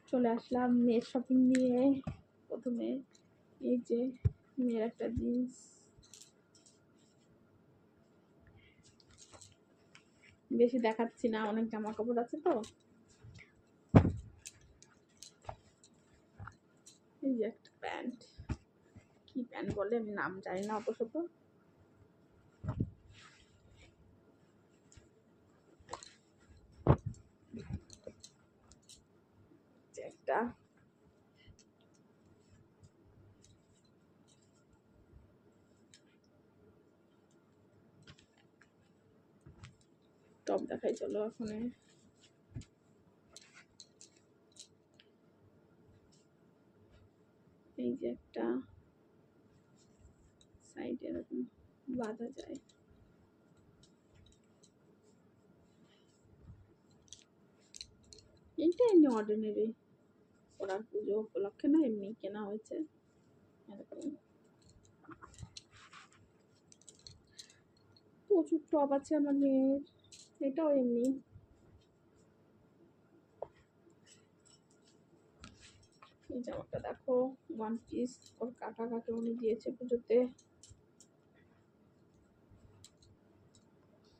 চলে আসলাম মেয়ের শপিং নিয়ে। প্রথমে এই যে মেয়ের একটা জিন্স, বেশি দেখাচ্ছি না, অনেক জামা কাপড় আছে তো। এই যে একটা প্যান্ট, কি প্যান্ট বলে আমি নাম জানি না অত শত। একটা টপ দেখাই, চলো এখন। এই যে একটা সাইডে এরকম বাঁধা যায়, এইটা এমনি অর্ডিনারি, ওনার পুজো উপলক্ষে না, এমনি কেনা হয়েছে এরকম। প্রচুর টপ আছে আমার মেয়ের, এটাও এমনি। এই জামাটা দেখো, ওয়ান পিস, ওর কাকা কাকিমণি দিয়েছে পুজোতে।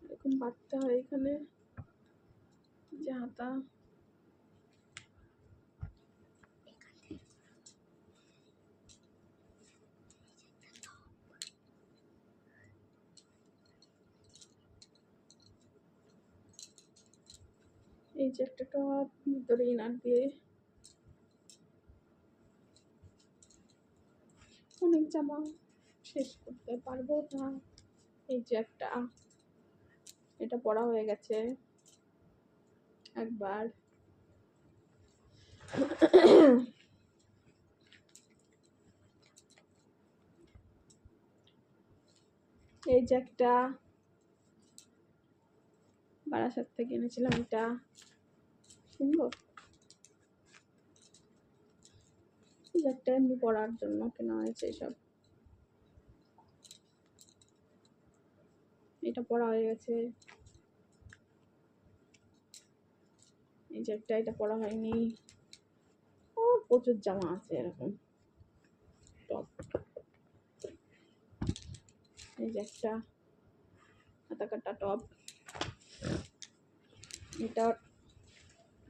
এরকম বাঁধতে হয় এখানে, যে হাতা। এই যে একটা টপ, ভিতরে ইনার দিয়ে। অনেক জামা শেষ করতে পারবো না। এই যে একটা, এটা পরা হয়ে গেছে একবার। এই যে একটা বারাসাত থেকে এনেছিলাম, এটা সুন্দর। এই যে একটা এমনি পরার জন্য কেনা হয়েছে এসব। এটা পরা হয়ে গেছে। এই যে একটা, এটা পরা হয়নি। ও প্রচুর জামা আছে এরকম টপ। এই যে একটা হাতা কাটা টপ, এটা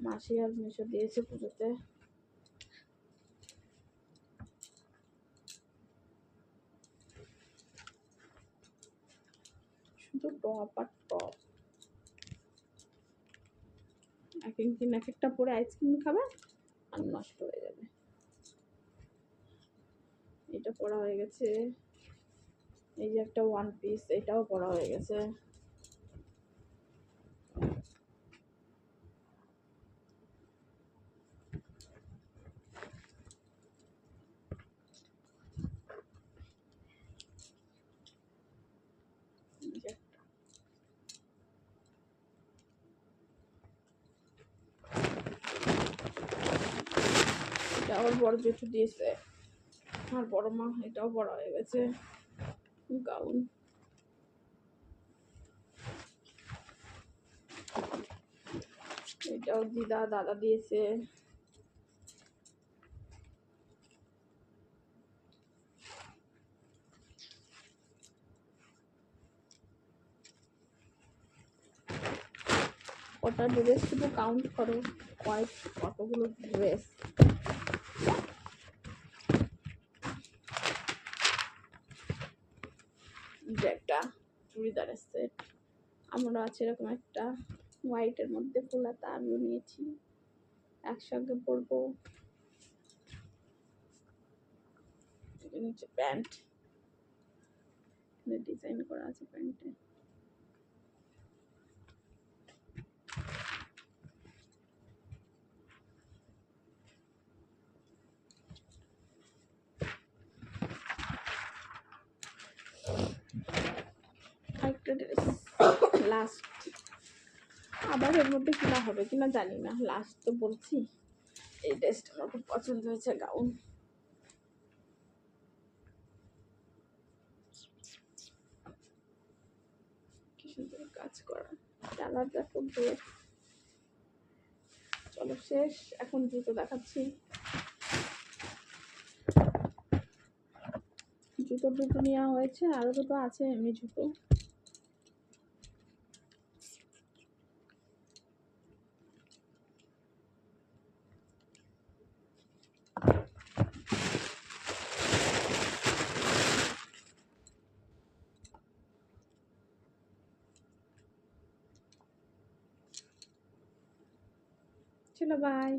মাসি আর মেশো দিয়েছে পুজোতে। শুধু টপ আর টপ, এক একদিন এক একটা পরে আইসক্রিম খাবে আর নষ্ট হয়ে যাবে। এটা পরা হয়ে গেছে। এই যে একটা ওয়ান পিস, এটাও পরা হয়ে গেছে। এটা আবার বড় জেঠু দিয়েছে আর বড় মা, এটাও পরা হয়ে গেছে গাউন। এটাও দিদা দাদা দিয়েছে। কটা ড্রেস শুধু কাউন্ট করো, কতগুলো ড্রেস। যে একটা চুড়িদারের সেট, আমরা আছে এরকম একটা হোয়াইটের মধ্যে ফুলাতা, আমিও নিয়েছি, একসঙ্গে পরবো। নিচে প্যান্ট, ডিজাইন করা আছে প্যান্টে। একটা ড্রেস লাস্ট, আবার এর মধ্যে কিনা হবে কিনা জানি না, লাস্ট তো বলছি। এই ড্রেসটা আমার খুব পছন্দ হয়েছে, গাউন। কি সুন্দর কাজ করা, কালারটা খুব বেশ। চলো শেষ, এখন জুতো দেখাচ্ছি। জুতো দুটো নেওয়া হয়েছে, আরো দুটো আছে এমনি জুতো। চলো বাই।